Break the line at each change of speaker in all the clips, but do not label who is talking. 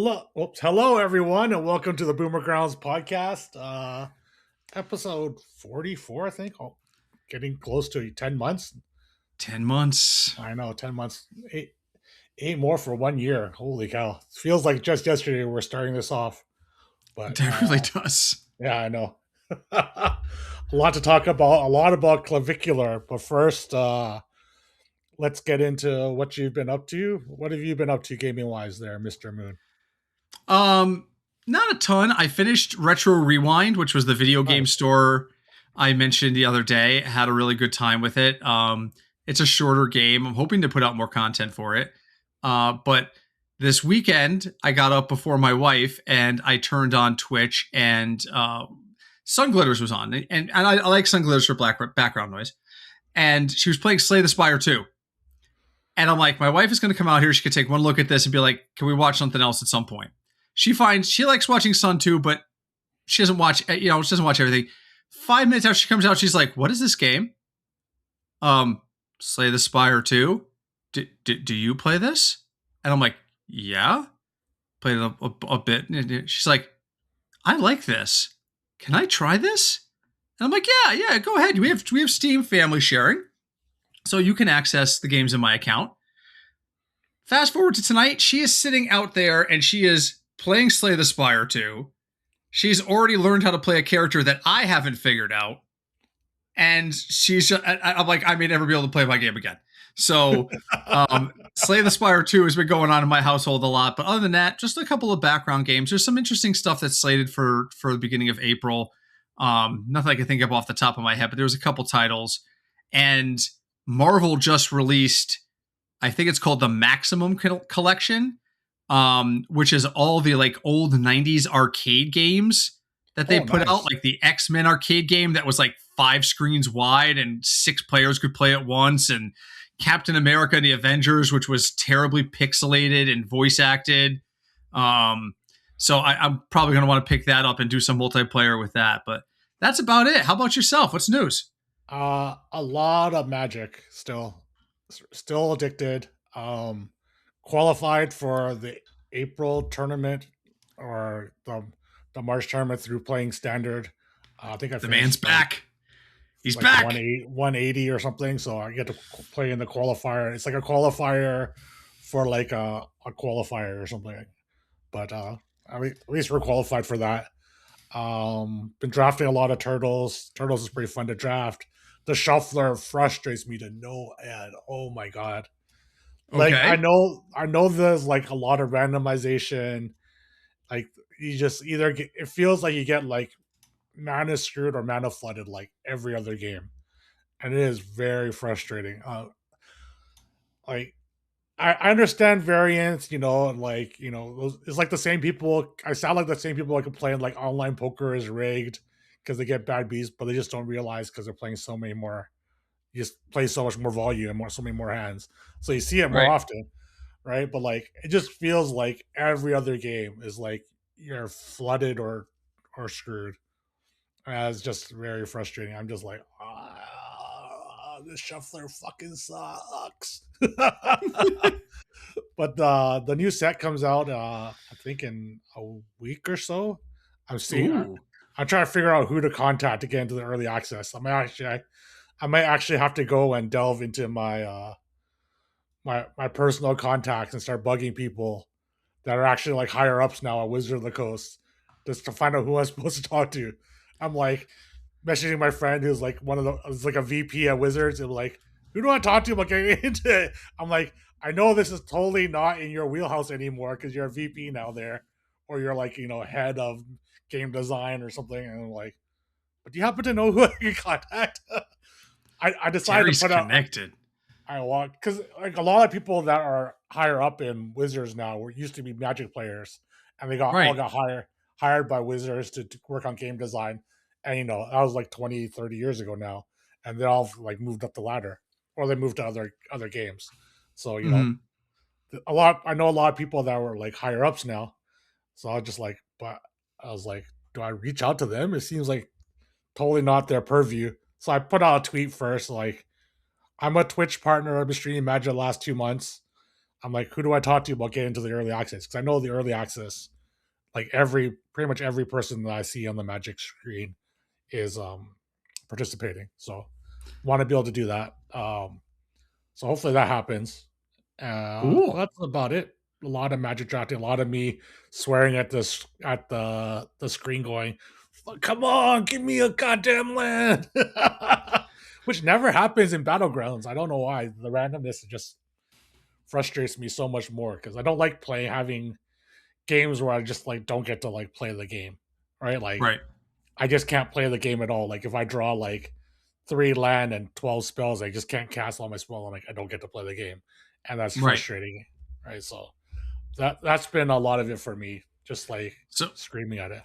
Hello, everyone, and welcome to the Boomer Grounds podcast, episode 44. I think, getting close to 10 months.
10 months.
I know, 10 months, eight more for 1 year. Holy cow! It feels like just yesterday we were starting this off, but
That really does.
yeah, I know. A lot to talk about. A lot about Clavicular, but first, let's get into what you've been up to. What have you been up to gaming wise, there, Mr. Moon?
Not a ton. I finished Retro Rewind, which was the video game
Nice.
store I mentioned the other day. Had a really good time with it. It's a shorter game. I'm hoping to put out more content for it. But this weekend, I got up before my wife and I turned on Twitch, and Sun Glitters was on. And I like Sun Glitters for background noise. And she was playing Slay the Spire 2. And I'm like, my wife is going to come out here. She could take one look at this and be like, can we watch something else at some point? She likes watching Sun 2, but she doesn't watch, she doesn't watch everything. 5 minutes after she comes out, she's like, what is this game? Slay the Spire 2. Do you play this? And I'm like, yeah. Played it a bit. She's like, I like this. Can I try this? And I'm like, yeah, go ahead. We have Steam family sharing, so you can access the games in my account. Fast forward to tonight, she is sitting out there and she is playing Slay the Spire 2. She's already learned how to play a character that I haven't figured out. And I'm like, I may never be able to play my game again. So Slay the Spire 2 has been going on in my household a lot. But other than that, just a couple of background games. There's some interesting stuff that's slated for the beginning of April. Nothing I can think of off the top of my head, but there was a couple titles. And Marvel just released, I think it's called the Maximum Collection, which is all the like old 90s arcade games that they put out, like the X-Men arcade game that was like 5 screens wide and 6 players could play at once, and Captain America and the Avengers, which was terribly pixelated and voice acted. So I'm probably going to want to pick that up and do some multiplayer with that. But that's about it. How about yourself? What's news?
A lot of Magic still addicted. Qualified for the April tournament or the March tournament through playing standard. I think
the man's back. He's
like
back.
180 or something. So I get to play in the qualifier. It's like a qualifier for like a qualifier or something. But at least we're qualified for that. Been drafting a lot of turtles. Turtles is pretty fun to draft. The shuffler frustrates me to no end. Oh my god. Like,
Okay.
I know there's like a lot of randomization. Like, you just either get, it feels like you get like mana screwed or mana flooded like every other game. And it is very frustrating. Like, I understand variance, it's like the same people. I sound like the same people that complain like online poker is rigged because they get bad beats, but they just don't realize because they're playing so many more. You just play so much more volume, so many more hands, so you see it more often, right? But like, it just feels like every other game is like you're flooded or screwed. And it's just very frustrating. I'm just like, this shuffler fucking sucks. But the new set comes out, I think in a week or so. I'm trying to figure out who to contact to get into the early access. I might actually have to go and delve into my my personal contacts and start bugging people that are actually like higher ups now at Wizard of the Coast just to find out who I'm supposed to talk to. I'm like messaging my friend who's like it's like a VP at Wizards, and like, who do I talk to about getting into it? I'm like, I know this is totally not in your wheelhouse anymore because you're a VP now there, or you're like, head of game design or something. And I'm like, but do you happen to know who I can contact? I decided
Terry's
to put out
connected.
I want, because like a lot of people that are higher up in Wizards now were used to be Magic players, and they all got hired by Wizards to work on game design. And that was like 20, 30 years ago now, and they all like moved up the ladder, or they moved to other games. So I know a lot of people that were like higher ups now. So I was just like, but I was like, do I reach out to them? It seems like totally not their purview. So I put out a tweet first, like, I'm a Twitch partner. I've been streaming Magic the last 2 months. I'm like, who do I talk to about getting into the early access? Because I know the early access, like pretty much every person that I see on the Magic screen is participating. So want to be able to do that. So hopefully that happens.
Cool.
That's about it. A lot of magic drafting, a lot of me swearing at this at the screen, going, "Come on, give me a goddamn land," which never happens in battlegrounds. I don't know why. The randomness just frustrates me so much more because I don't like having games where I just like don't get to like play the game, right? Like
Right.
I just can't play the game at all. Like if I draw like 3 land and 12 spells, I just can't cast all my spell. I'm like, I don't get to play the game, and that's
Right.
frustrating, right? So that's been a lot of it for me, just like
So
screaming at it.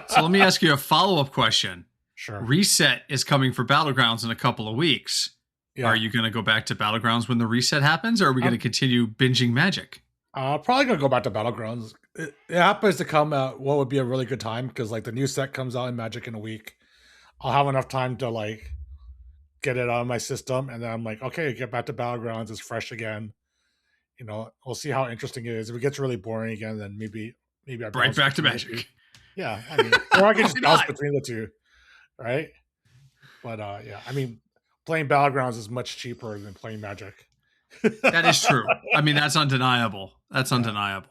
so let me ask you a follow-up question.
Sure.
Reset is coming for Battlegrounds in a couple of weeks. Are
Yeah.
you going to go back to Battlegrounds when the reset happens, or are we going to
I'm
continue binging Magic?
probably gonna go back to Battlegrounds. It happens to come at what would be a really good time because like the new set comes out in Magic in a week. I'll have enough time to like get it out of my system, and then I'm like, okay, get back to Battlegrounds. It's fresh again. We'll see how interesting it is. If it gets really boring again, then maybe I
Right
bounce
back to
between the two.
Magic.
Yeah, I mean, or I can
Why
just bounce
not?
between the two, right? But yeah, I mean, playing Battlegrounds is much cheaper than playing Magic.
That is true. I mean, that's undeniable. That's
Yeah.
undeniable.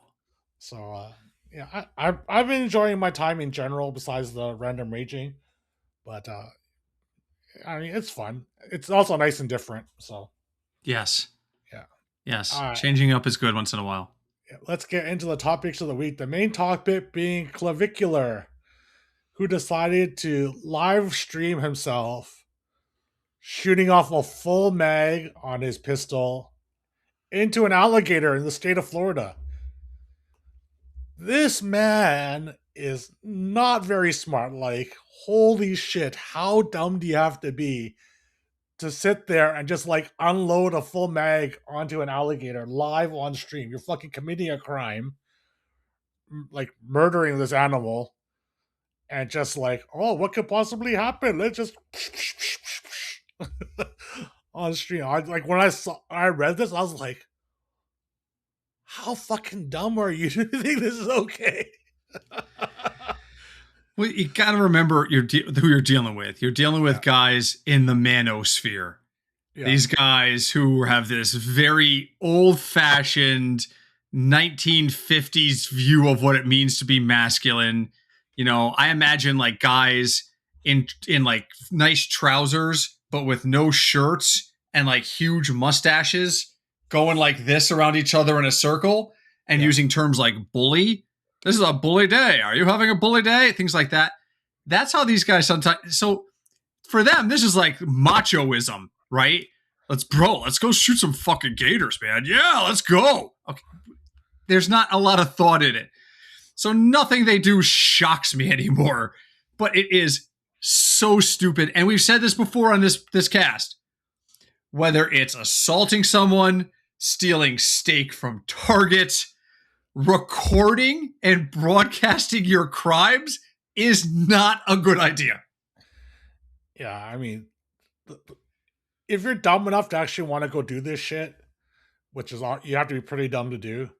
So yeah, I've been enjoying my time in general, besides the random raging. But I mean, it's fun. It's also nice and different. So
Yes.
yeah.
Yes.
All right.
Changing up is good once in a while.
Yeah, let's get into the topics of the week. The main topic being Clavicular, who decided to live stream himself shooting off a full mag on his pistol into an alligator in the state of Florida. This man is not very smart. Like, holy shit, how dumb do you have to be to sit there and just like unload a full mag onto an alligator live on stream? You're fucking committing a crime, like murdering this animal, and just like, oh, what could possibly happen? Let's just on stream. I like when I read this, I was like, how fucking dumb are you to think this is okay?
Well, you got to remember who you're dealing with. You're dealing
Yeah,
with guys in the manosphere.
yeah,
These guys who have this very old-fashioned 1950s view of what it means to be masculine. I imagine like guys in like nice trousers but with no shirts and like huge mustaches going like this around each other in a circle and
yeah,
using terms like bully. This is a bully day. Are you having a bully day? Things like that. That's how these guys sometimes. So for them, this is like machoism, right? Let's go shoot some fucking gators, man. Yeah, let's go. Okay. There's not a lot of thought in it. So nothing they do shocks me anymore. But it is so stupid. And we've said this before on this cast. Whether it's assaulting someone, stealing steak from Target, recording and broadcasting your crimes is not a good idea.
yeah. I mean, if you're dumb enough to actually want to go do this shit, which is you have to be pretty dumb to do.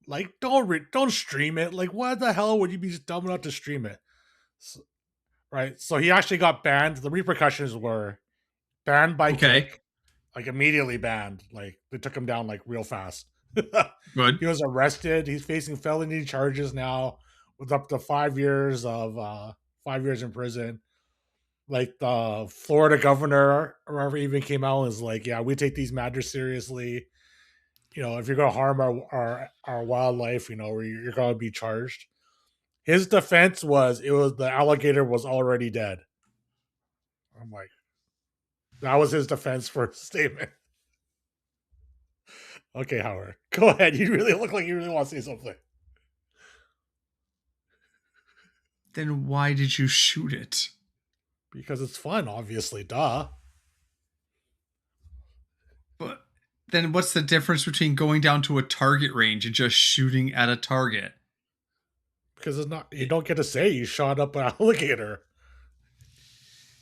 Like, don't stream it. Like, why the hell would you be dumb enough to stream it? So, right. So he actually got banned. The repercussions were banned by
Okay,
Kick, like immediately banned. Like they took him down like real fast.
good.
He was arrested. He's facing felony charges now with up to 5 years of 5 years in prison. Like the Florida governor or whoever even came out and was like, yeah, we take these matters seriously. If you're gonna harm our wildlife, you're gonna be charged. His defense was the alligator was already dead. I'm like, that was his defense for his statement. Okay, Howard, go ahead. You really look like you really want to say something.
Then why did you shoot it?
Because it's fun, obviously, duh.
But then what's the difference between going down to a target range and just shooting at a target?
Because it's not, you don't get to say you shot up an alligator.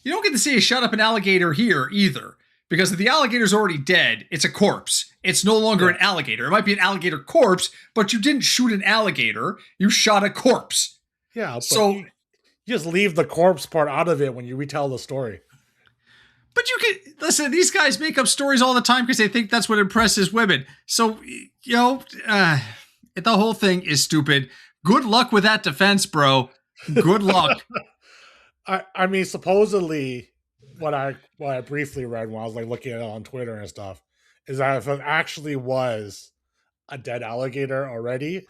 You don't get to see a shut up an alligator here either. Because if the alligator's already dead, it's a corpse. It's no longer
Yeah,
an alligator. It might be an alligator corpse, but you didn't shoot an alligator. You shot a corpse.
yeah, but
So,
you just leave the corpse part out of it when you retell the story.
but you can listen. These guys make up stories all the time because they think that's what impresses women. So, the whole thing is stupid. Good luck with that defense, bro. Good luck.
I mean, supposedly, what I briefly read when I was like looking at it on Twitter and stuff is that if it actually was a dead alligator already,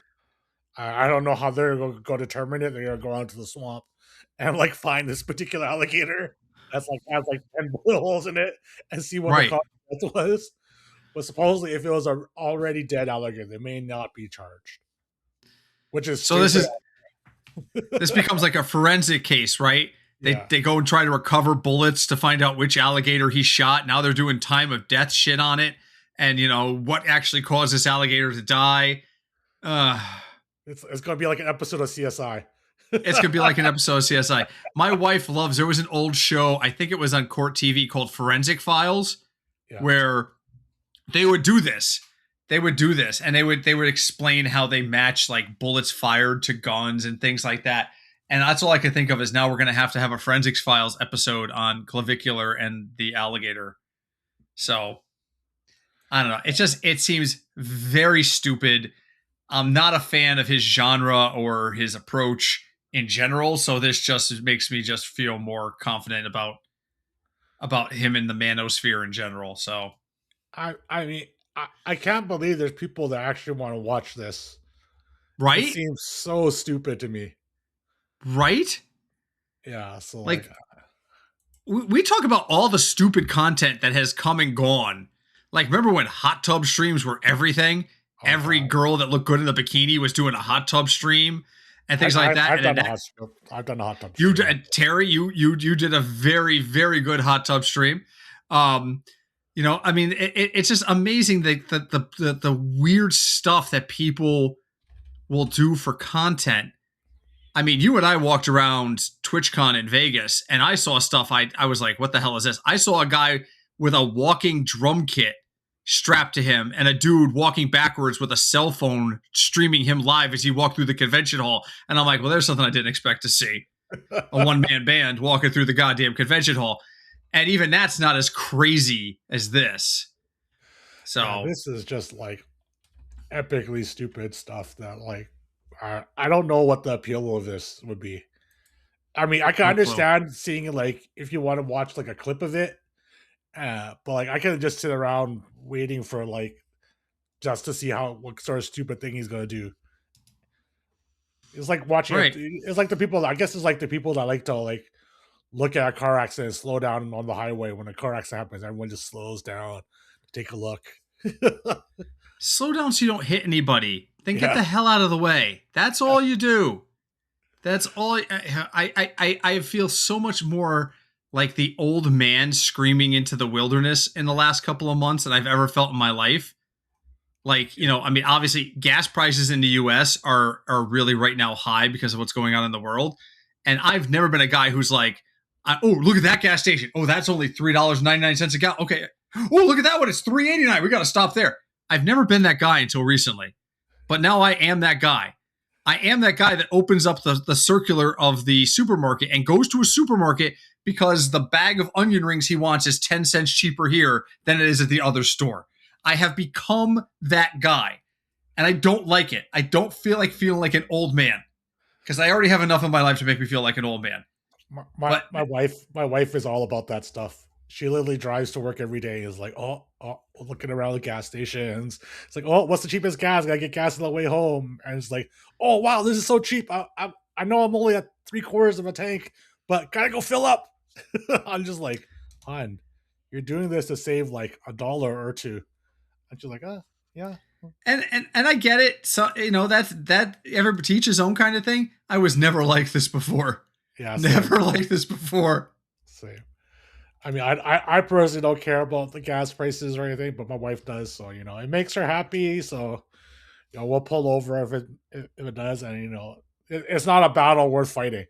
I don't know how they're going to go determine it. They're going to go out to the swamp and like find this particular alligator that's like has like 10 bullet holes in it and see what the
Right.
consequence was. But supposedly, if it was a already dead alligator, they may not be charged, which is
So this
stupid.
is this becomes like a forensic case, right? They
Yeah,
they go and try to recover bullets to find out which alligator he shot. Now they're doing time of death shit on it, and what actually caused this alligator to die. Uh,
it's going to be like an episode of CSI.
it's gonna be like an episode of CSI. My wife loves. There was an old show, I think it was on Court TV, called Forensic Files,
Yeah.
where they would do this. They would do this, and they would explain how they match like bullets fired to guns and things like that. And that's all I can think of is now we're going to have a Forensics Files episode on Clavicular and the alligator. So I don't know. It seems very stupid. I'm not a fan of his genre or his approach in general. So this just makes me just feel more confident about him in the manosphere in general. So
I mean, I can't believe there's people that actually want to watch this. It
right,
seems so stupid to me.
right.
Yeah, so like,
Like we talk about all the stupid content that has come and gone. Like, remember when hot tub streams were everything?
oh
Every
god,
girl that looked good in the bikini was doing a hot tub stream and things like that.
I've
And
done
then
a I've done a hot tub
you,
stream.
Terry, you did a very very good hot tub stream. Um, I mean, it's just amazing the weird stuff that people will do for content. I mean, you and I walked around TwitchCon in Vegas, and I saw stuff. I was like, "What the hell is this?" I saw a guy with a walking drum kit strapped to him, and a dude walking backwards with a cell phone streaming him live as he walked through the convention hall. And I'm like, "Well, there's something I didn't expect to see: a one-man band walking through the goddamn convention hall." And even that's not as crazy as this.
Yeah,
So,
this is just like epically stupid stuff that like I don't know what the appeal of this would be. I mean, I can
no clue.
understand seeing it like if you want to watch like a clip of it, but like I can just sit around waiting for like just to see how what sort of stupid thing he's gonna do. It's like watching it.
Right.
It's like the people. I guess it's like the people that like to like look at a car accident and slow down on the highway when a car accident happens. Everyone just slows down, take a look.
Slow down so you don't hit anybody. Then get
Yeah,
the hell out of the way. That's all you do. That's all. I feel so much more like the old man screaming into the wilderness in the last couple of months than I've ever felt in my life. Like, I mean, obviously gas prices in the US are really right now high because of what's going on in the world. And I've never been a guy who's like, oh, look at that gas station. Oh, that's only $3.99 a gallon. Okay. Oh, look at that one. It's $3.89. We got to stop there. I've never been that guy until recently. But now I am that guy. I am that guy that opens up the circular of the supermarket and goes to a supermarket because the bag of onion rings he wants is 10 cents cheaper here than it is at the other store. I have become that guy, and I don't like it. I don't feel like feeling like an old man because I already have enough in my life to make me feel like an old man. But
my wife is all about that stuff. She literally drives to work every day. Is like, oh, looking around the gas stations. It's like, oh, what's the cheapest gas? Gotta get gas on the way home. And it's like, oh wow, this is so cheap. I know I'm only at 3/4 of a tank, but gotta go fill up. I'm just like, hon, you're doing this to save like $1 or two. And she's like, yeah,
and I get it. So that ever teach his own kind of thing. I was never like this before.
yeah, same,
Never like this before.
same. I mean, I personally don't care about the gas prices or anything, but my wife does. So it makes her happy. So we'll pull over if it does, and it's not a battle worth fighting.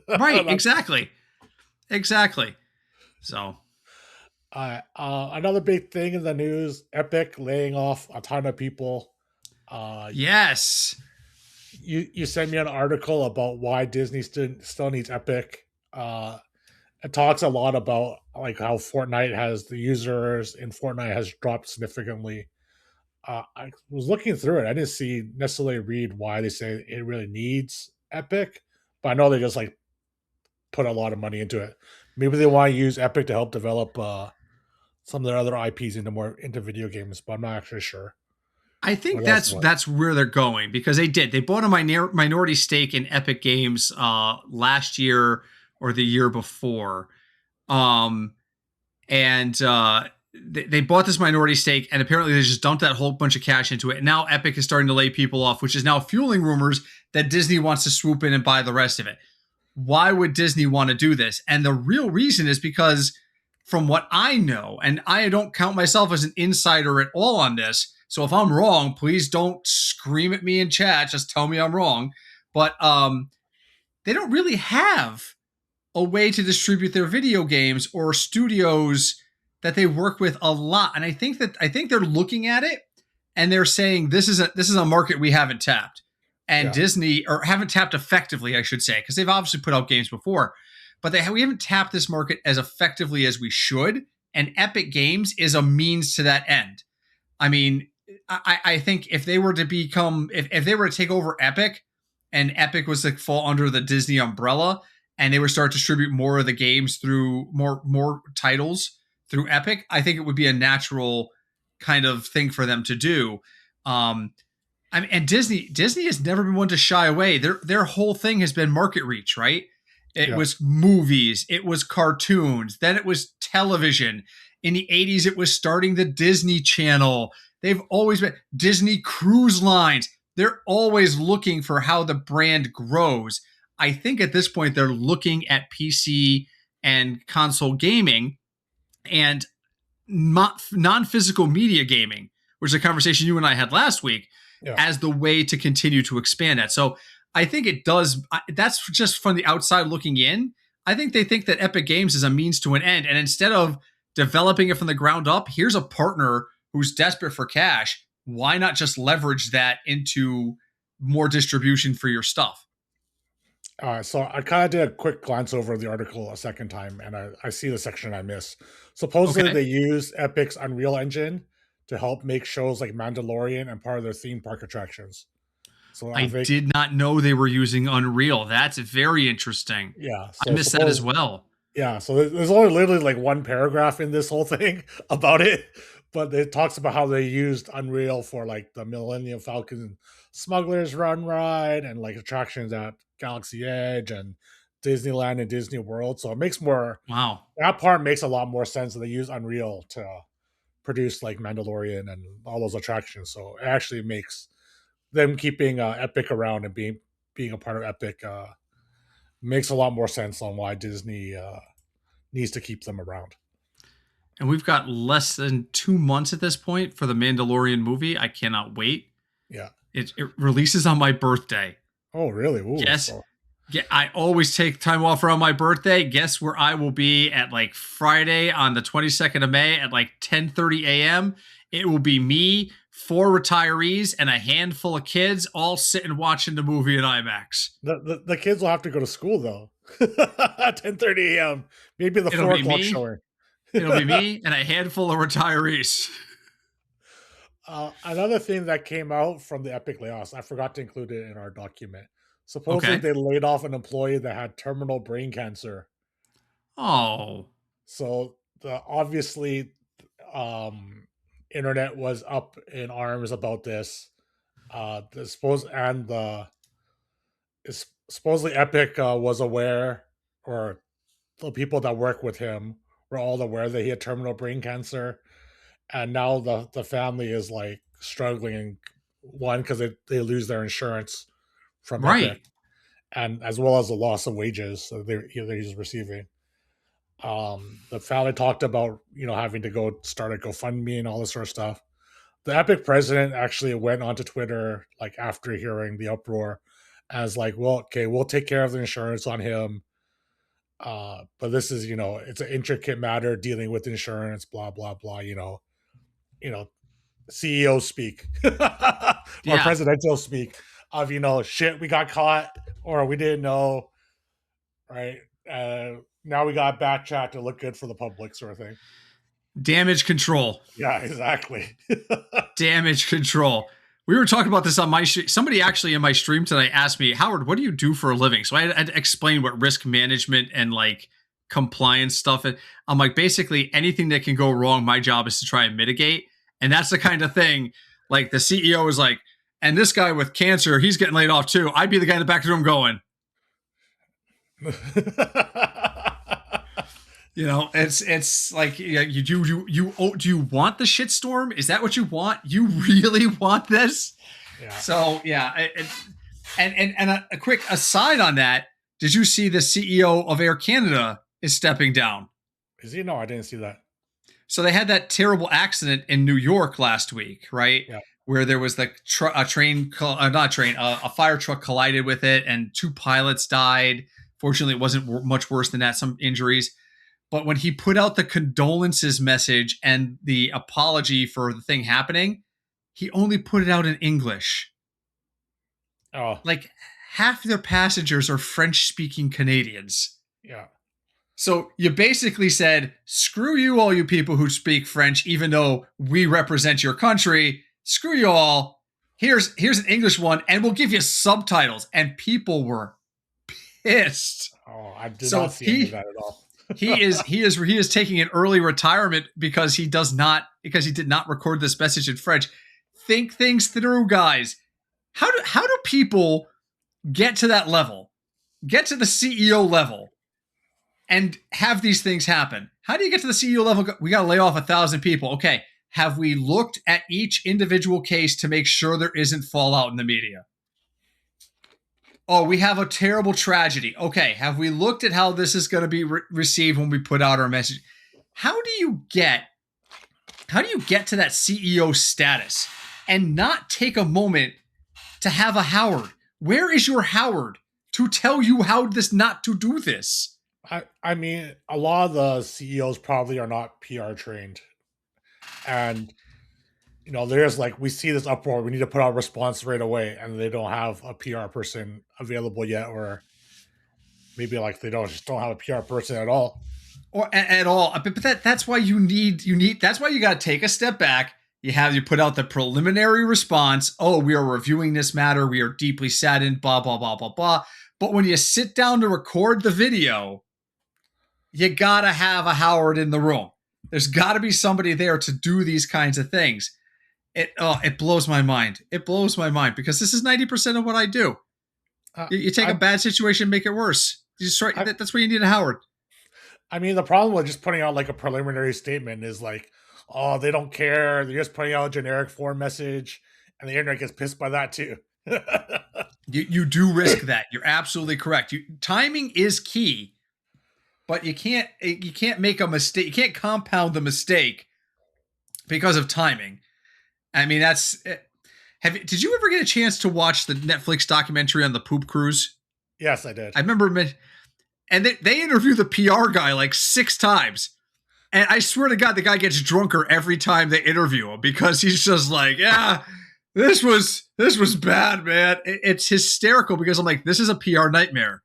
Right, exactly. Exactly. So
Another big thing in the news: Epic laying off a ton of people. Uh,
Yes.
you sent me an article about why Disney still needs Epic. It talks a lot about like how Fortnite has the users in Fortnite has dropped significantly. I was looking through it. I didn't see necessarily read why they say it really needs Epic, but I know they just like put a lot of money into it. Maybe they want to use Epic to help develop some of their other IPs into video games, but I'm not actually sure
I think
what else.
that's where they're going because they bought a minority stake in Epic Games last year or the year before, um, and they bought this minority stake, and apparently they just dumped that whole bunch of cash into it. And now Epic is starting to lay people off, which is now fueling rumors that Disney wants to swoop in and buy the rest of it. Why would Disney want to do this? And the real reason is because, from what I know, and I don't count myself as an insider at all on this, so if I'm wrong, please don't scream at me in chat. Just tell me I'm wrong. But they don't really have a way to distribute their video games or studios that they work with a lot. And I think they're looking at it and they're saying this is a market we haven't tapped. And
Yeah,
Disney or haven't tapped effectively, I should say, because they've obviously put out games before, but we haven't tapped this market as effectively as we should. And Epic Games is a means to that end. I mean, I think if they were to become if they were to take over Epic and Epic was to fall under the Disney umbrella and they would start to distribute more of the games through more titles through Epic, I think it would be a natural kind of thing for them to do. Um, I mean, and Disney has never been one to shy away. Their whole thing has been market reach, right? It
yeah.
was movies, it was cartoons, then it was television. In the 80s, it was starting the Disney Channel. They've always been Disney Cruise Lines. They're always looking for how the brand grows. I think at this point, they're looking at PC and console gaming and non-physical media gaming, which is a conversation you and I had last week,
Yeah.
as the way to continue to expand that. So I think it does. That's just from the outside looking in. I think they think that Epic Games is a means to an end, and instead of developing it from the ground up, here's a partner who's desperate for cash. Why not just leverage that into more distribution for your stuff?
So I kind of did a quick glance over the article a second time, and I see the section I missed. Supposedly,
Okay.
they use Epic's Unreal Engine to help make shows like Mandalorian and part of their theme park attractions. So I
I
think,
did not know they were using Unreal. That's very interesting.
yeah.
I
So
missed that as
suppose,
well.
yeah. So there's only literally like one paragraph in this whole thing about it, but it talks about how they used Unreal for like the Millennium Falcon Smugglers Run ride and like attractions at Galaxy Edge and Disneyland and Disney World. So it makes more
Wow.
that part makes a lot more sense that they use Unreal to produce like Mandalorian and all those attractions. So it actually makes them keeping Epic around and being a part of Epic makes a lot more sense on why Disney needs to keep them around.
And we've got less than 2 months at this point for the Mandalorian movie. I cannot wait.
Yeah.
It releases on my birthday.
Oh, really? Ooh,
Guess,
so
yeah, I always take time off around my birthday. Guess where I will be at like Friday on the 22nd of May at like 10:30 a.m. It will be me, four retirees, and a handful of kids all sitting watching the movie in IMAX.
the kids will have to go to school though. 10:30 a.m. Maybe the
It'll
4
be
o'clock
me.
showing.
It'll be me and a handful of retirees.
Another thing that came out from the Epic layoffs, I forgot to include it in our document. Supposedly,
Okay.
they laid off an employee that had terminal brain cancer.
Oh,
So the obviously, internet was up in arms about this. Supposedly Epic was aware, or the people that work with him were all aware that he had terminal brain cancer, and now the family is like struggling. One, because they lose their insurance from Epic,
right.
and as well as the loss of wages that he's receiving. The family talked about having to go start a GoFundMe and all this sort of stuff. The Epic president actually went onto Twitter like after hearing the uproar, as like, well, okay, we'll take care of the insurance on him. But this is, it's an intricate matter dealing with insurance, blah blah blah. You know, CEO speak or
Yeah.
presidential speak of, shit, we got caught or we didn't know, right? Now we got backchat to look good for the public, sort of thing.
Damage control.
Yeah, exactly.
Damage control. We were talking about this on my somebody actually in my stream tonight asked me, Howard, what do you do for a living? So I had to explain what risk management and like compliance stuff is. I'm like, basically anything that can go wrong, my job is to try and mitigate. And that's the kind of thing like the CEO is like, and this guy with cancer, he's getting laid off too. I'd be the guy in the back of the room going, it's like do you want the shitstorm? Is that what you want? You really want this?
Yeah.
So yeah, and a quick aside on that. Did you see the CEO of Air Canada is stepping down?
Is he? No, I didn't see that.
So they had that terrible accident in New York last week, right?
Yeah.
Where there was a fire truck collided with it, and 2 pilots died. Fortunately, it wasn't much worse than that. Some injuries. But when he put out the condolences message and the apology for the thing happening, he only put it out in English.
Oh,
Like half their passengers are French speaking Canadians.
yeah.
So you basically said, screw you, all you people who speak French, even though we represent your country. Screw you all. Here's an English one, and we'll give you subtitles. And people were pissed.
Oh, I did not see any of that at all.
he is taking an early retirement because he did not record this message in French. Think things through, guys. How do people get to that level? Get to the CEO level and have these things happen? How do you get to the CEO level? We got to lay off 1,000 people. Okay. Have we looked at each individual case to make sure there isn't fallout in the media? Oh, we have a terrible tragedy. Okay, have we looked at how this is going to be received when we put out our message? How do you get to that CEO status and not take a moment to have a Howard? Where is your Howard to tell you how not to do this?
I mean, a lot of the CEOs probably are not PR trained. And there's like, we see this uproar, we need to put out a response right away, and they don't have a PR person available yet, or maybe like they don't have a PR person at all,
or at all. But that's why you need that's why you got to take a step back. You put out the preliminary response. Oh, we are reviewing this matter. We are deeply saddened. Blah blah blah blah blah. But when you sit down to record the video, you gotta have a Howard in the room. There's got to be somebody there to do these kinds of things. It blows my mind. It blows my mind because this is 90% of what I do. You take a bad situation and make it worse. That's why you need a Howard.
I mean, the problem with just putting out like a preliminary statement is like, oh, they don't care. They're just putting out a generic form message, and the internet gets pissed by that too.
You do risk that. You're absolutely correct. Timing is key, but you can't make a mistake. You can't compound the mistake because of timing. I mean, did you ever get a chance to watch the Netflix documentary on the poop cruise?
Yes, I did.
I remember, and they interview the PR guy like 6 times. And I swear to God, the guy gets drunker every time they interview him because he's just like, yeah, this was bad, man. It's hysterical because I'm like, this is a PR nightmare.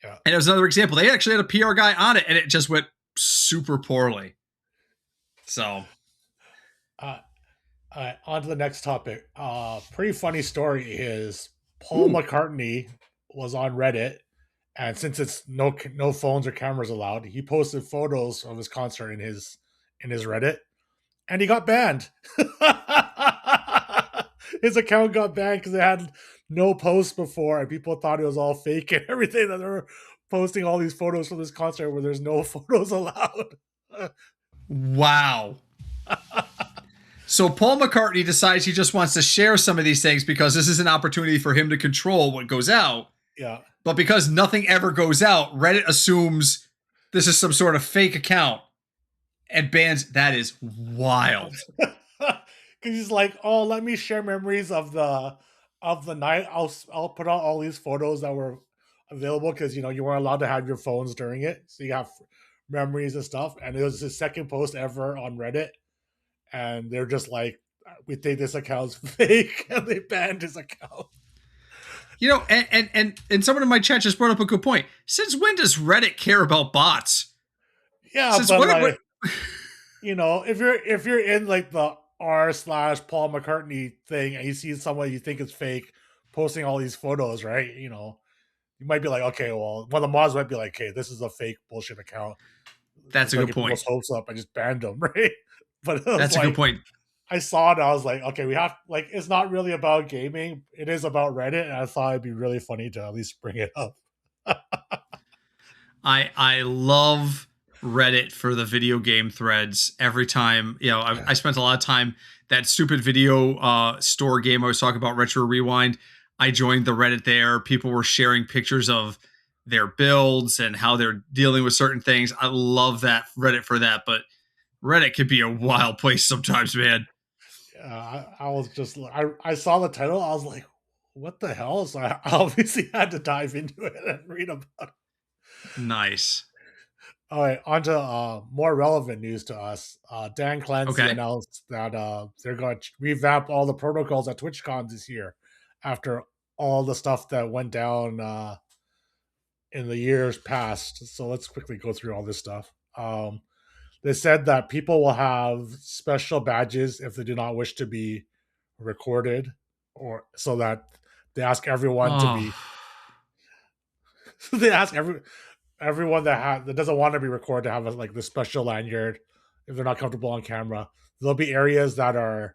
Yeah. And it was another example. They actually had a PR guy on it, and it just went super poorly. So.
On to the next topic. Pretty funny story is Paul McCartney was on Reddit, and since it's no phones or cameras allowed, he posted photos of his concert in his Reddit, and he got banned. His account got banned because they had no posts before, and people thought it was all fake and everything. That they were posting all these photos from this concert where there's no photos allowed.
Wow. So Paul McCartney decides he just wants to share some of these things because this is an opportunity for him to control what goes out.
Yeah.
But because nothing ever goes out, Reddit assumes this is some sort of fake account and bans. That is wild.
Because he's like, oh, let me share memories of the night. I'll put out all these photos that were available because you weren't allowed to have your phones during it, so you have memories and stuff. And it was his second post ever on Reddit, and they're just like, "We think this account's fake," and they banned his account.
And someone in my chat just brought up a good point. Since when does Reddit care about bots?
Yeah,
Since
but
what?
like, if you're in like the r/Paul McCartney thing and you see someone you think is fake posting all these photos, right? You might be like, okay, well, one of the mods might be like, hey, this is a fake bullshit account.
That's
Let's
a
not
good
get
point.
people's hopes up. I just banned them, right? But it was
That's a good
like,
point.
I saw it. I was like, okay, we have like, it's not really about gaming. It is about Reddit, and I thought it'd be really funny to at least bring it up.
I love Reddit for the video game threads. Every time, I spent a lot of time that stupid video store game I was talking about, Retro Rewind. I joined the Reddit there. People were sharing pictures of their builds and how they're dealing with certain things. I love that Reddit for that, but Reddit could be a wild place sometimes, man.
I was just, I saw the title. I was like, what the hell? So I obviously had to dive into it and read about it.
Nice.
All right, on to more relevant news to us. Dan Clancy
Okay.
announced that they're going to revamp all the protocols at TwitchCon this year after all the stuff that went down in the years past. So let's quickly go through all this stuff. They said that people will have special badges if they do not wish to be recorded, or so that they ask everyone to
Oh,
be. They ask everyone that doesn't want to be recorded to have like the special lanyard if they're not comfortable on camera. There'll be areas that are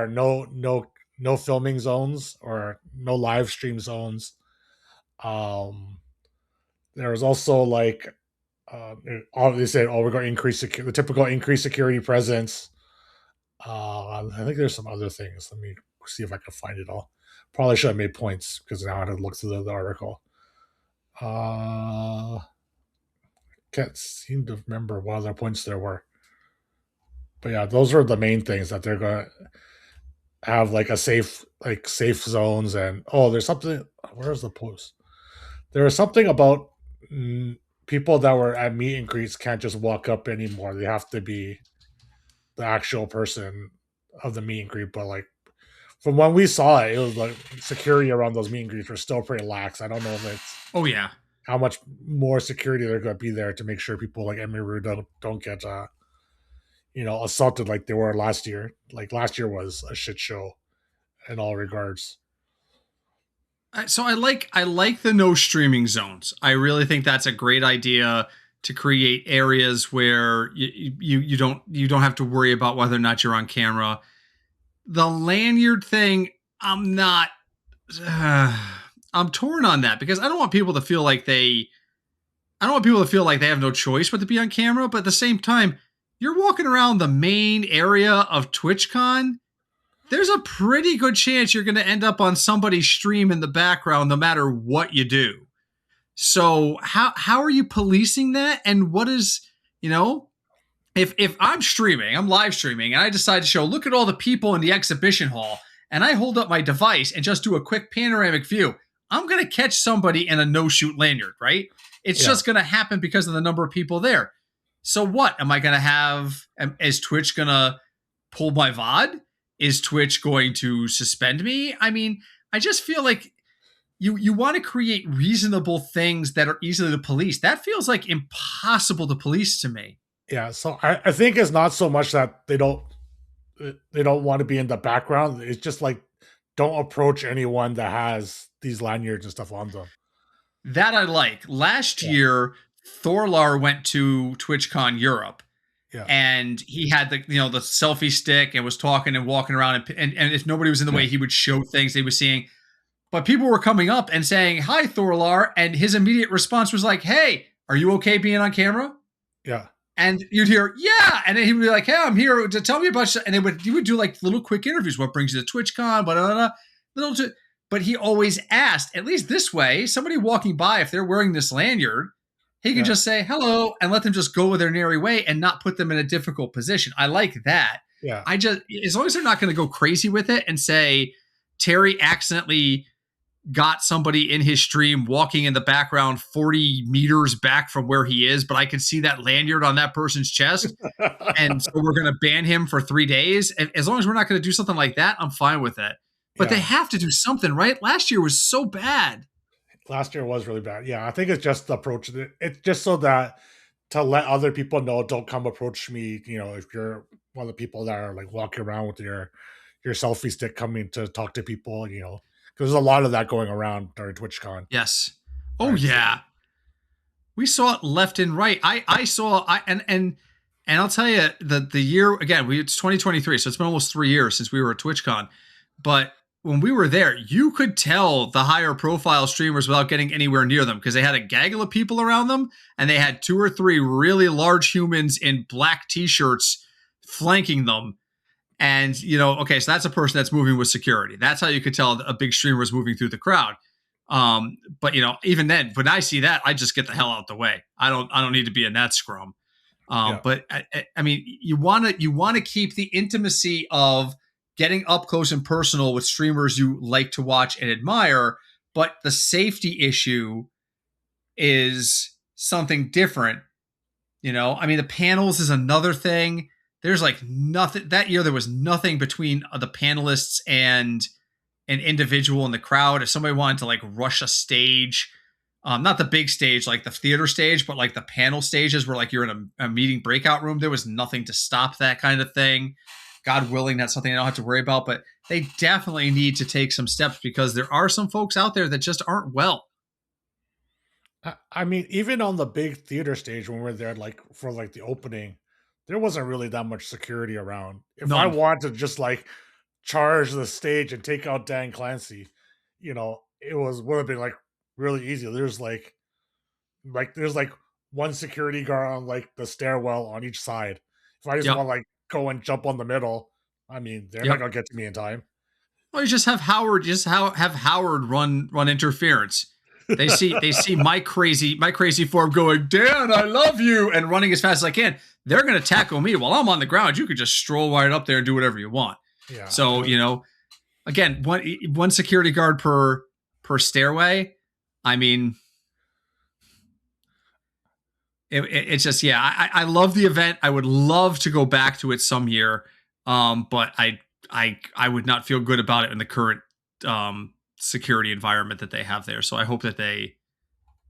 no filming zones or no live stream zones. Um, there was also like they said, "Oh, we're going to increase the typical increased security presence." I think there's some other things. Let me see if I can find it all. Probably should have made points because now I had to look through the article. Uh, can't seem to remember what other points there were. But yeah, those are the main things that they're gonna have like a safe zones and there's something. Where's the post? There was something about people that were at meet and greets can't just walk up anymore. They have to be the actual person of the meet and greet. But like from when we saw it, it was like security around those meet and greets were still pretty lax. I don't know if it's
oh yeah.
how much more security they're going to be there to make sure people like Emiru don't get assaulted like they were last year. Like last year was a shit show in all regards.
So I like the no streaming zones. I really think that's a great idea to create areas where you don't have to worry about whether or not you're on camera. The lanyard thing, I'm not. I'm torn on that because I don't want people to feel like they have no choice but to be on camera. But at the same time, you're walking around the main area of TwitchCon. There's a pretty good chance you're going to end up on somebody's stream in the background no matter what you do. So how are you policing that? And what is, if I'm live streaming and I decide to show, look at all the people in the exhibition hall, and I hold up my device and just do a quick panoramic view, I'm going to catch somebody in a no-shoot lanyard, right? It's
Yeah,
just going to happen because of the number of people there. So what? Am I going to have, is Twitch going to pull my VOD? Is Twitch going to suspend me? I mean, I just feel like you want to create reasonable things that are easily to police. That feels like impossible to police to me.
yeah. So I think it's not so much that they don't want to be in the background. It's just like don't approach anyone that has these lanyards and stuff on them.
That I like. Last
Yeah,
year, Thorlar went to TwitchCon Europe,
yeah,
and he had the selfie stick and was talking and walking around, and if nobody was in the way, he would show things they were seeing. But people were coming up and saying, "Hi, Thorlar," and his immediate response was like, "Hey, are you okay being on camera?"
yeah,
And you'd hear, "Yeah," and then he would be like, "Hey, I'm here to tell me about," and you would do like little quick interviews. What brings you to TwitchCon? Blah, blah, blah, little. But he always asked, at least this way, somebody walking by, if they're wearing this lanyard, he can
yeah,
just say hello and let them just go their merry way and not put them in a difficult position. I like that.
yeah,
As long as they're not going to go crazy with it and say Terry accidentally got somebody in his stream walking in the background 40 meters back from where he is, but I can see that lanyard on that person's chest. And so we're going to ban him for 3 days. And as long as we're not going to do something like that, I'm fine with it. But they
Yeah,
have to do something, right? Last year was so bad.
last year was really bad. Yeah, I think it's just the approach. It's just so that to let other people know, don't come approach me. If you're one of the people that are like walking around with your selfie stick coming to talk to people, because there's a lot of that going around during TwitchCon,
Yes. Oh
right? So
yeah. We saw it left and right. I saw I and I'll tell you the year again. It's 2023, so it's been almost 3 years since we were at TwitchCon. But when we were there, you could tell the higher profile streamers without getting anywhere near them because they had a gaggle of people around them, and they had 2 or 3 really large humans in black t-shirts flanking them. And okay, so that's a person that's moving with security. That's how you could tell a big streamer is moving through the crowd. But even then, when I see that, I just get the hell out the way. I don't need to be in that scrum.
yeah.
But I mean, you want to keep the intimacy of getting up close and personal with streamers you like to watch and admire, but the safety issue is something different. I mean, the panels is another thing. There's like nothing that year. There was nothing between the panelists and an individual in the crowd. If somebody wanted to like rush a stage, not the big stage like the theater stage, but like the panel stages where like you're in a meeting breakout room, there was nothing to stop that kind of thing. God willing, that's something I don't have to worry about. But they definitely need to take some steps because there are some folks out there that just aren't well.
I mean, even on the big theater stage when we were there, like for like the opening, there wasn't really that much security around. If I
None.
wanted to just like charge the stage and take out Dan Clancy, it would have been like really easy. There's like one security guard on like the stairwell on each side. If I just
Yep.
want to like go and jump on the middle, I mean, they're not
Yep.
gonna get to me in time.
Well, you just have Howard. Have Howard run interference. They see my crazy form going, Dan, I love you, and running as fast as I can. They're going to tackle me while I'm on the ground. You could just stroll right up there and do whatever you want.
Yeah,
So again, one security guard per stairway. I mean, it's just I love the event. I would love to go back to it some year, but I would not feel good about it in the current security environment that they have there. So I hope that they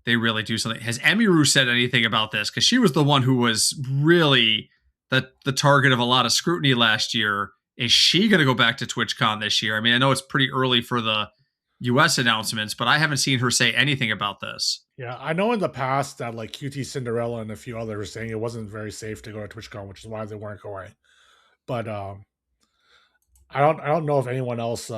really do something. Has Emiru said anything about this? Because she was the one who was really the target of a lot of scrutiny last year. Is she going to go back to TwitchCon this year? I mean, I know it's pretty early for the US announcements, but I haven't seen her say anything about this.
yeah. I know in the past that like QT Cinderella and a few others were saying it wasn't very safe to go to TwitchCon, which is why they weren't going. But I don't know if anyone else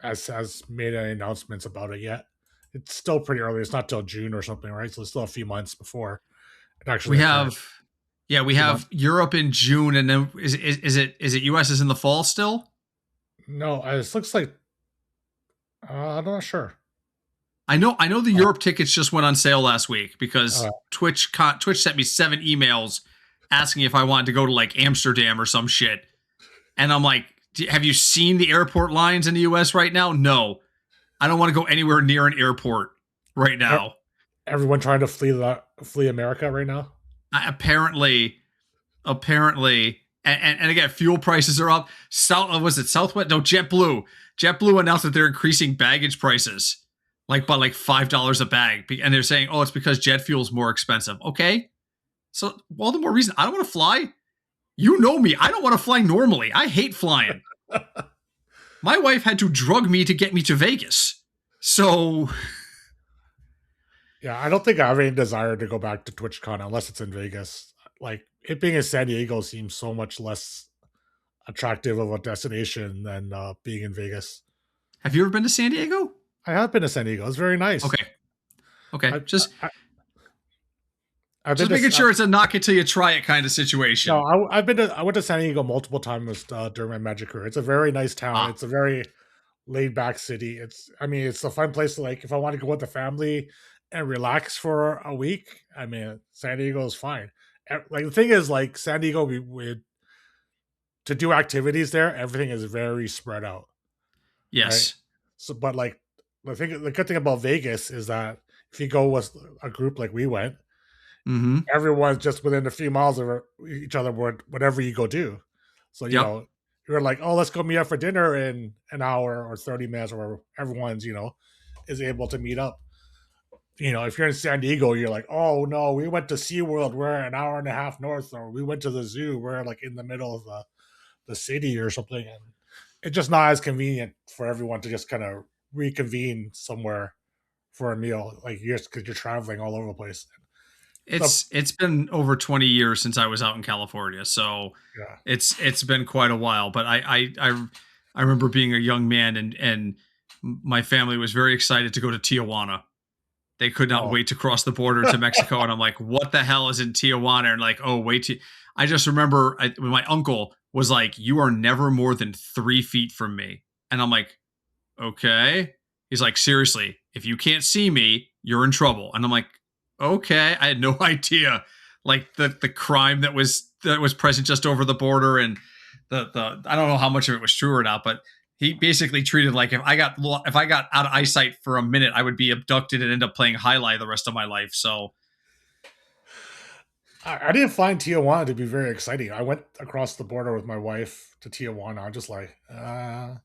has made any announcements about it yet. It's still pretty early. It's not till June or something, right? So it's still a few months before it actually
We
occurs.
have we
2 months.
have Europe in June, and then is it US is in the fall still?
No, this looks like I'm not sure.
I know the
Uh,
Europe tickets just went on sale last week because
uh,
Twitch sent me 7 emails asking if I wanted to go to like Amsterdam or some shit. And I'm like, have you seen the airport lines in the US right now? No. I don't want to go anywhere near an airport right
e-
now.
everyone trying to flee America right now.
Apparently and again, fuel prices are up. Was it Southwest? No, JetBlue announced that they're increasing baggage prices like by like $5 a bag, and they're saying, oh, it's because jet fuel is more expensive. Okay, so all the more reason I don't want to fly. You know me, I don't want to fly normally. I hate flying. My wife had to drug me to get me to Vegas. So
Yeah, I don't think I have any desire to go back to TwitchCon unless it's in Vegas. Like it being in San Diego seems so much less attractive of a destination than being in Vegas.
have you ever been to San Diego?
I have been to San Diego. It's very nice.
Okay. Okay.
I,
Just
I I've been
just
to
making sure it's a knock it till you try it kind of
no,
situation.
I went to San Diego multiple times during my Magic career. It's a very nice town.
Ah,
It's a very laid back city. It's a fun place to like if I want to go with the family and relax for a week. I mean, San Diego is fine. Like the thing is, like San Diego, we to do activities there, everything is very spread out, right?
yes.
So, but like the good thing about Vegas is that if you go with a group like we went,
Mm-hmm.
everyone's just within a few miles of each other, whatever you go do. So
Yep.
you're like, oh, let's go meet up for dinner in an hour or 30 minutes, or everyone's is able to meet up. If you're in San Diego, you're like, oh no, we went to SeaWorld, we're an hour and a half north, or we went to the zoo, we're like in the middle of the city or something, and it's just not as convenient for everyone to just kind of reconvene somewhere for a meal, like just because you're traveling all over the place. So
It's been over 20 years since I was out in California, so
yeah,
it's been quite a while. But I remember being a young man, and my family was very excited to go to Tijuana. They could not
oh,
wait to cross the border to Mexico, and I'm like, what the hell is in Tijuana? And like, oh, wait to. I just remember when my uncle was like, "You are never more than 3 feet from me," and I'm like, okay. He's like, seriously, if you can't see me, you're in trouble. And I'm like, okay. I had no idea, like the crime that was present just over the border, and the I don't know how much of it was true or not, but he basically treated like if I got out of eyesight for a minute, I would be abducted and end up playing highlight the rest of my life. So
I didn't find Tijuana to be very exciting. I went across the border with my wife to Tijuana. I'm just like,
it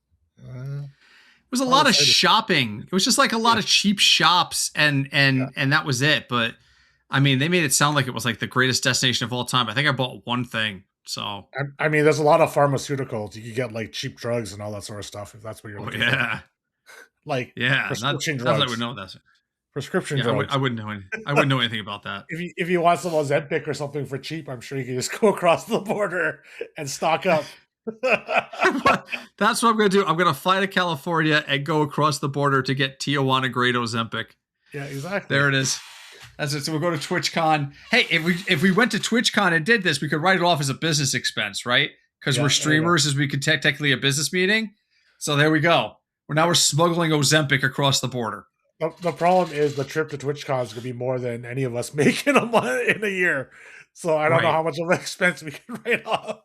was a
not
lot of
excited.
shopping. It was just like a lot
Yeah,
of cheap shops, and
yeah.
that was it. But I mean, they made it sound like it was like the greatest destination of all time. I think I bought one thing. So,
I mean, there's a lot of pharmaceuticals. You can get like cheap drugs and all that sort of stuff if that's what you're
oh
looking for,
yeah,
like
yeah. Not
prescription
not that I would
drugs.
know that.
Prescription
Yeah, I
drugs.
wouldn't know any. I wouldn't know anything about that.
If you want some Ozempic or something for cheap, I'm sure you can just go across the border and stock up.
That's what I'm going to do. I'm going to fly to California and go across the border to get Tijuana Great Ozempic.
Yeah, exactly.
There it is. That's it. So we'll go to TwitchCon. Hey, if we went to TwitchCon and did this, we could write it off as a business expense, right? Because we're
Yeah, there you go.
streamers, as we could technically a business meeting. So there we go. We're smuggling Ozempic across the border.
The problem is the trip to TwitchCon is going to be more than any of us make in a month in a year. So I don't know
Right.
how much of an expense we can write off.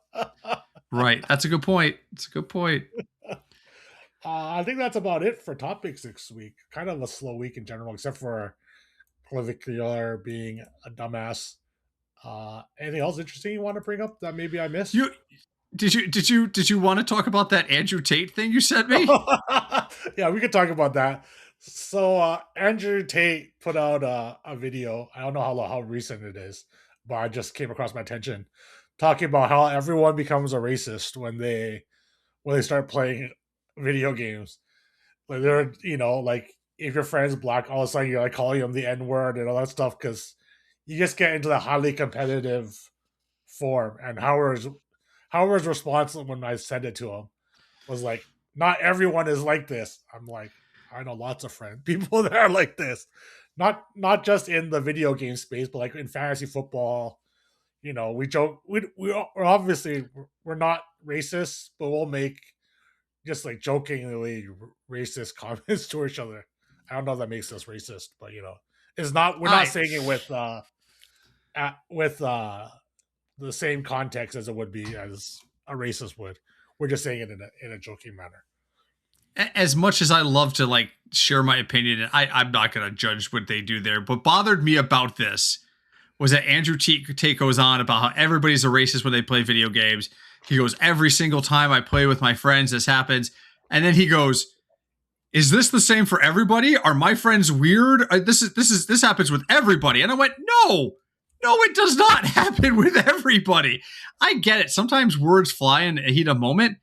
Right. That's a good point. That's a good point.
I think that's about it for topics this week. Kind of a slow week in general, except for Clavicular being a dumbass. Anything else interesting you want to bring up that maybe I missed?
You did you want to talk about that Andrew Tate thing you sent me?
Yeah, we could talk about that. So Andrew Tate put out a video. I don't know how recent it is, but I just came across my attention talking about how everyone becomes a racist when they start playing video games. Like they're like if your friend's black, all of a sudden you're like calling them the N word and all that stuff because you just get into the highly competitive form. And Howard's response when I sent it to him was like, "Not everyone is like this." I'm like, I know lots of friends, people that are like this, not just in the video game space, but like in fantasy football. We joke. We're obviously we're not racist, but we'll make just like jokingly racist comments to each other. I don't know if that makes us racist, but it's not. We're not
I
saying it with the same context as it would be as a racist would. We're just saying it in a joking manner.
as much as I love to like share my opinion, I'm not going to judge what they do there. What bothered me about this was that Andrew Tate goes on about how everybody's a racist when they play video games. He goes, every single time I play with my friends, this happens. And then he goes, is this the same for everybody? Are my friends weird? This happens with everybody. And I went, no, it does not happen with everybody. I get it. Sometimes words fly in the heat of moment,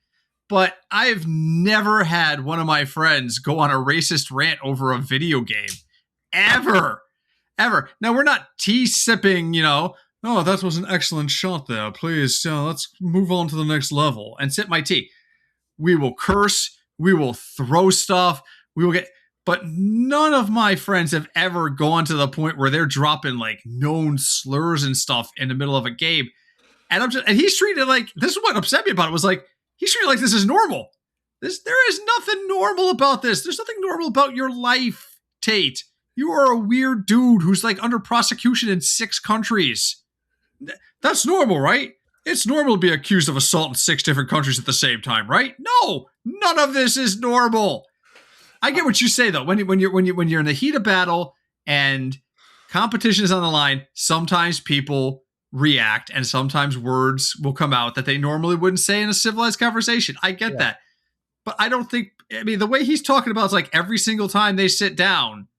but I've never had one of my friends go on a racist rant over a video game. Ever. Ever. Now, we're not tea sipping, oh, that was an excellent shot there. Please, let's move on to the next level and sip my tea. We will curse. We will throw stuff. We will get. But none of my friends have ever gone to the point where they're dropping like known slurs and stuff in the middle of a game. And he's treated like, this is what upset me about it, was like, he's treated like this is normal. There is nothing normal about this. There's nothing normal about your life, Tate. You are a weird dude who's like under prosecution in 6 countries. That's normal, right? It's normal to be accused of assault in 6 different countries at the same time, right? No, none of this is normal. I get what you say though. When you're in the heat of battle and competition is on the line, sometimes people react and sometimes words will come out that they normally wouldn't say in a civilized conversation. I get
Yeah,
that. But I don't think, I mean, the way he's talking about is like every single time they sit down,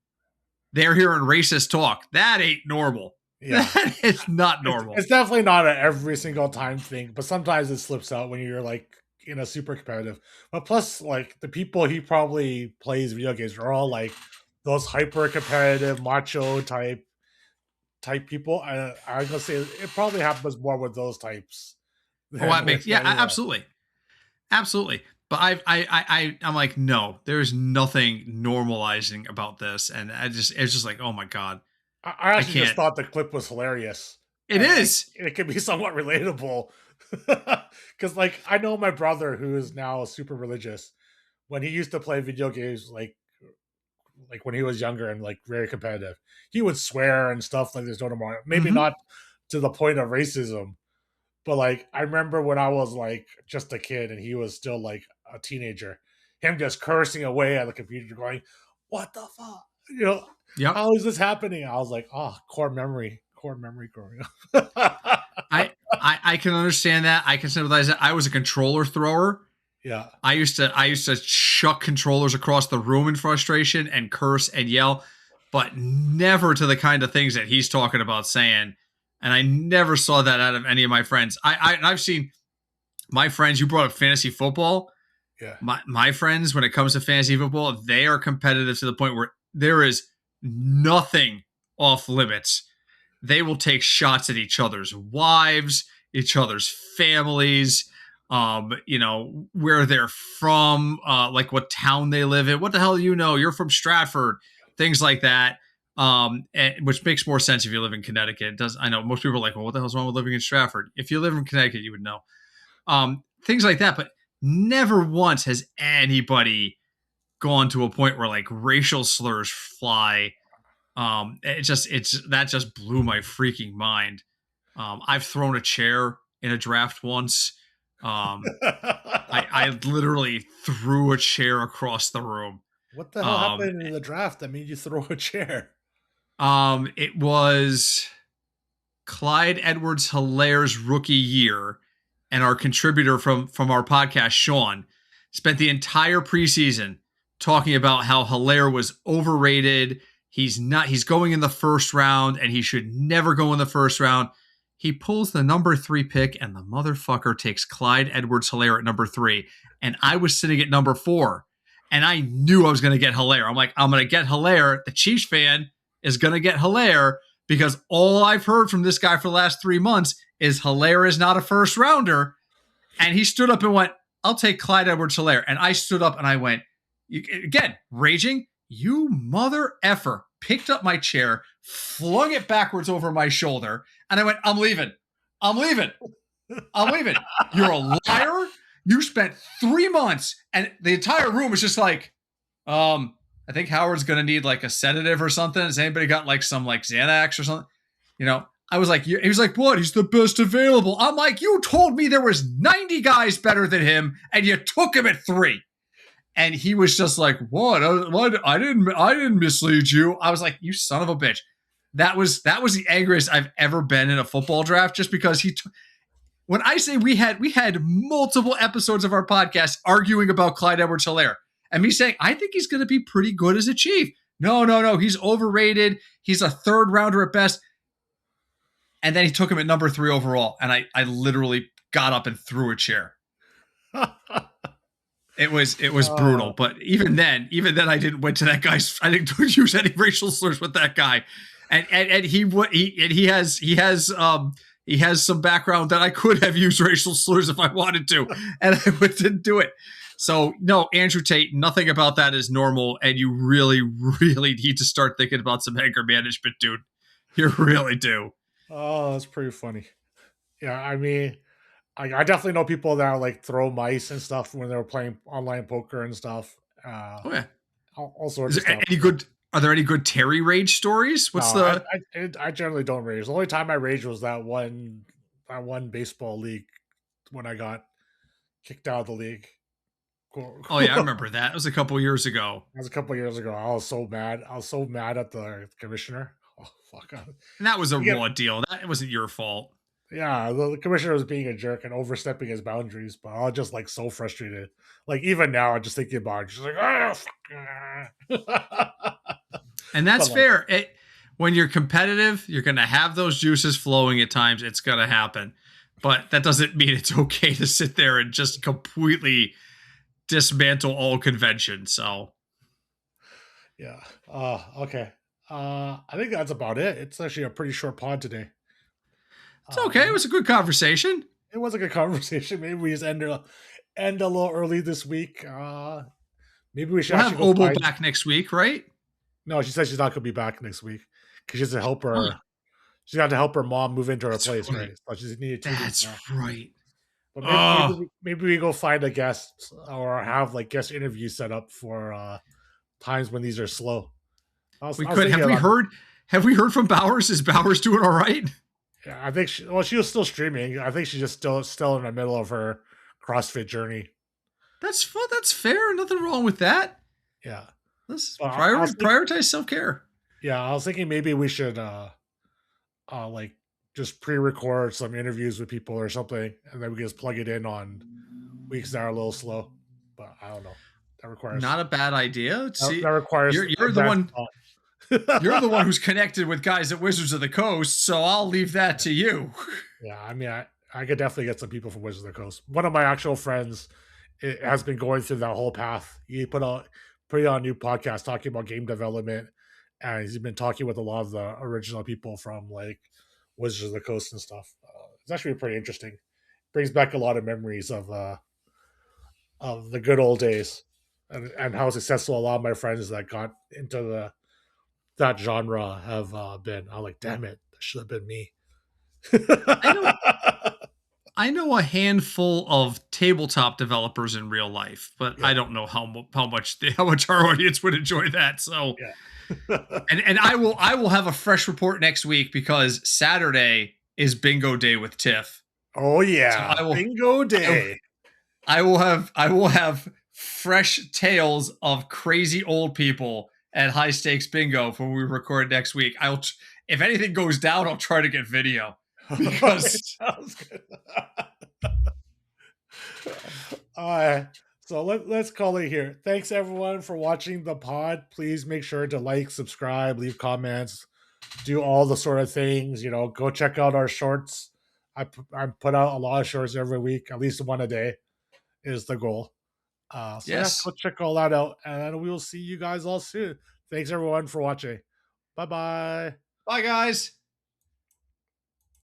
they're hearing racist talk. That ain't normal.
yeah.
That is not normal.
It's definitely not an every single time thing, but sometimes it slips out when you're like super competitive. But plus, like the people he probably plays video games are all like those hyper competitive macho type people. I'm gonna say it probably happens more with those types
Oh,
than
that
with
makes, yeah,
anyone.
absolutely. Absolutely. But I'm like, no, there's nothing normalizing about this. And it's just like, oh my God,
I
I
actually just
can't.
thought the clip was hilarious,
It
and
is.
it could be somewhat relatable because like I know my brother who is now super religious when he used to play video games like when he was younger and like very competitive, he would swear and stuff like there's no tomorrow. Maybe
Mm-hmm.
not to the point of racism, but like I remember when I was like just a kid and he was still like a teenager, him just cursing away at the computer, going, "What the fuck?" You know,
Yep.
how is this happening? I was like, "Oh, core memory growing up."
I can understand that. I can sympathize that. I was a controller thrower.
Yeah.
I used to chuck controllers across the room in frustration and curse and yell, but never to the kind of things that he's talking about saying. And I never saw that out of any of my friends. I've seen my friends. You brought up fantasy football.
Yeah.
My friends, when it comes to fantasy football, they are competitive to the point where there is nothing off limits. They will take shots at each other's wives, each other's families, where they're from, like what town they live in. What the hell do you know? You're from Stratford, things like that. Which makes more sense if you live in Connecticut. It does. I know most people are like, well, what the hell's wrong with living in Stratford? If you live in Connecticut, you would know. Things like that. But never once has anybody gone to a point where like racial slurs fly. It's that just blew my freaking mind. I've thrown a chair in a draft once. Um, I literally threw a chair across the room.
What the hell
Um,
happened in the draft that made you throw a chair?
it was Clyde Edwards-Hilaire's rookie year, and our contributor from our podcast, Sean, spent the entire preseason talking about how Hilaire was overrated. He's not. He's going in the first round, and he should never go in the first round. He pulls the number 3 pick, and the motherfucker takes Clyde Edwards-Hilaire at number 3, and I was sitting at number 4, and I knew I was going to get Hilaire. I'm like, I'm going to get Hilaire. The Chiefs fan is going to get Hilaire because all I've heard from this guy for the last 3 months is Hilaire is not a first rounder. And he stood up and went, I'll take Clyde Edwards-Hilaire. And I stood up and I went, again, raging, you mother effer, picked up my chair, flung it backwards over my shoulder. And I went, I'm leaving. I'm leaving. I'm leaving. You're a liar. You spent 3 months and the entire room was just like, I think Howard's gonna need like a sedative or something. Has anybody got like some like Xanax or something? I was like, he was like, what? He's the best available. I'm like, you told me there was 90 guys better than him, and you took him at 3. And he was just like, what? What? I didn't mislead you. I was like, you son of a bitch. That was the angriest I've ever been in a football draft, just because when I say we had multiple episodes of our podcast arguing about Clyde Edwards-Hilaire, and me saying I think he's going to be pretty good as a Chief. No, he's overrated. He's a 3rd rounder at best. And then he took him at number 3 overall, and I literally got up and threw a chair. It was brutal,
Oh,
but even then I didn't went to that guy's. I didn't use any racial slurs with that guy, and he has some background that I could have used racial slurs if I wanted to, and I didn't do it. So no, Andrew Tate, nothing about that is normal, and you really, really need to start thinking about some anger management, dude. You really do.
oh, that's pretty funny. Yeah, I mean, I definitely know people that like throw mice and stuff when they were playing online poker and stuff.
Oh yeah.
All sorts
Is
of
there
stuff.
any good? Are there any good Terry rage stories?
No,
What's the?
I generally don't rage. The only time I rage was that one baseball league when I got kicked out of the league.
Oh yeah, I remember that. It was a couple years ago,
That was a couple years ago. I was so mad. I was so mad at the commissioner. Oh fuck!
and that was a
Again,
raw deal. That wasn't your fault.
yeah, the commissioner was being a jerk and overstepping his boundaries. But I was just like so frustrated. Like even now, I'm just thinking about it. Just like, oh, fuck.
And
But
that's
like,
fair. When you're competitive, you're going to have those juices flowing at times. It's going to happen. But that doesn't mean it's okay to sit there and just completely dismantle all convention. So
yeah. Okay. I think that's about it. It's actually a pretty short pod today.
it's okay. It was a good conversation.
It was a good conversation. Maybe we just end a little early this week. Maybe we should
We'll
actually
have
go
Obo
find.
back next week, right?
No, she said she's not going to be back next week because she has to help
Huh.
her. She's got to help her mom move into her
That's
place, right?
right.
So she's needed 2 weeks
That's
now.
right.
But
Oh,
maybe we go find a guest or have like guest interviews set up for times when these are slow.
we
I was
could.
thinking
Have we
about.
heard? Have we heard from Bowers? Is Bowers doing all right?
Yeah, I think she was still streaming. I think she's just still in the middle of her CrossFit journey.
That's fun. That's fair. Nothing wrong with that.
Yeah,
Let's
but I was thinking,
prioritize self care.
yeah, I was thinking maybe we should like just pre-record some interviews with people or something, and then we can just plug it in on weeks that are a little slow. But I don't know. That requires
Not a bad idea.
that
See,
requires
you're the
advanced
one. You're the
thought.
one who's connected with guys at Wizards of the Coast, so I'll leave that to you.
Yeah, I mean, I could definitely get some people from Wizards of the Coast. One of my actual friends has been going through that whole path. He put on a new podcast talking about game development, and he's been talking with a lot of the original people from like Wizards of the Coast and stuff. It's actually pretty interesting. Brings back a lot of memories of the good old days and how successful a lot of my friends that got into that genre have been. I'm like, damn it, that should have been me.
I know I know a handful of tabletop developers in real life, but
Yeah,
I don't know how much our audience would enjoy that. So,
yeah.
and I will have a fresh report next week because Saturday is bingo day with Tiff.
Oh
So
yeah, bingo
I,
day.
I will have fresh tales of crazy old people at high stakes bingo when we record next week. If anything goes down, I'll try to get video
Okay,
because
sounds good. All right. So let's call it here. Thanks everyone for watching the pod. Please make sure to like, subscribe, leave comments, do all the sort of things. Go check out our shorts. I put out a lot of shorts every week, at least one a day is the goal. So yeah, go
yes.
check all that out, and we will see you guys all soon. Thanks everyone for watching. Bye bye.
Bye guys.